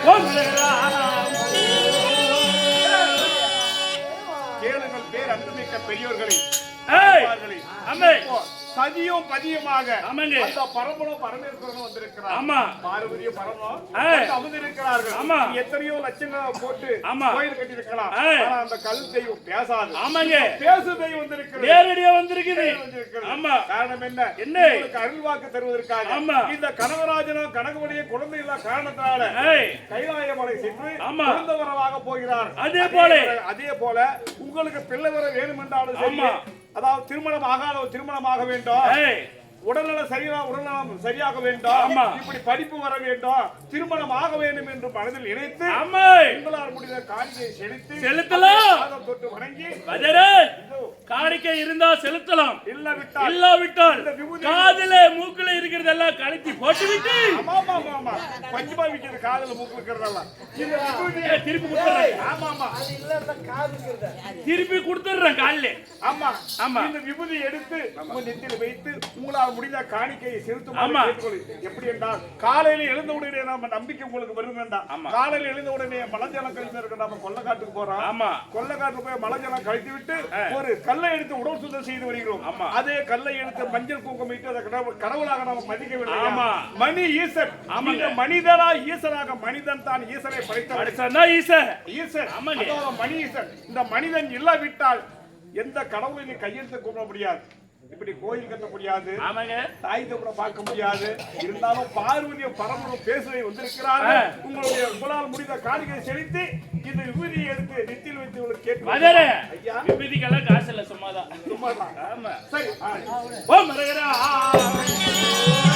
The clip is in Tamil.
Om அவர்களை சதியும் பதியுமாக அந்த பரமனும் பரமேஸ்வரனும் வந்திருக்கிறார். ஆமா, பார்வதியும் பரமனும் அமர்ந்திருக்கிறார்கள். ஆமா, எத்தனையோ லட்சங்கள் போட்டு கோயில் கட்டியிருக்கலாம். ஆனா அந்த கல் தெய்வம் பேசாது. ஆமாங்க, பேசு தெய்வம் வந்திருக்கிறது. நேரடியா வந்திருக்குது. ஆமா, காரணம் என்ன? உங்களுக்கு அருள்வாக்கு தருவதற்காக. ஆமா, இந்த கனகராஜனும் கனகவடியும் குழந்தை இல்ல காரணத்தினால கைலாய மலை சென்று குழந்தை வரவாக போகிறார். அதே போல உங்களுக்கு பிள்ளை வர வேணும் என்றாலும் சரி, அதாவது திருமணமாக வேண்டும், உடல்நலம் சரியாக வேண்டும், இப்படி படிப்பு வர வேண்டும், திருமணம் ஆக வேண்டும் என்று மனதில் நினைத்து உங்களால் முடிந்த காணிக்கையை செலுத்தலாம். தொட்டு வணங்கி காணிக்கை இருந்தா செலுத்தலாம், இல்லாவிட்டால் காதுல மூக்குல இருக்கிறதெல்லாம் கலத்தி போட்டு விட்டு பஞ்சமா விக்கிறது காதுல மூக்கு இருக்கிறதெல்லாம் திருப்பி திருப்பி கொடுத்துடுறேன் காலில். ஆமா ஆமா, இந்த விபூதி எடுத்து உங்க நெத்தியில் வைத்து உங்களால் முடிந்த காணிக்கையை செலுத்தும். எப்படி என்றால் காலையில எழுந்த உடனே நம்ம நம்பிக்கை உங்களுக்கு வரும் வேண்டாம். காலையில எழுந்த உடனே மலஜலம் கழித்து இருக்க நம்ம கொல்லக்காட்டுக்கு போறோம். ஆமா, கொல்லக்காட்டுக்கு போய் மலஜலம் கழித்து விட்டு ஒரு கல்லை எடுத்து உடல் சுத்தம் செய்து வருகிறோம். அதே கல்லை எடுத்து மஞ்சள் குங்குமம் இட்டு அதை கடவுளாக நம்ம மதிக்க வேண்டும். மணி ஈசன், மனிதனா ஈசனாக மனிதன் தான் ஈசனை படைத்தான். ஈசன் மணி ஈசன். இந்த மனிதன் இல்லாவிட்டால் எந்த கடவுளையும் கையெழுத்து கூப்பிட முடியாது, இப்படி கோயில் கட்ட முடியாது, தாய் தப்பட பார்க்க முடியாது. இருந்தாலும் பார்வதியும் பரமனும் பேசுவதை வந்திருக்கிறார்கள். உங்களால் முடிந்த காணிக்கை செலுத்தி இந்த விபூதியை எடுத்து நெத்தியில் வைத்து உங்களுக்கு கேட்க. விபூதிக்கெல்லாம் காசு இல்ல, சும்மாதான். சரி.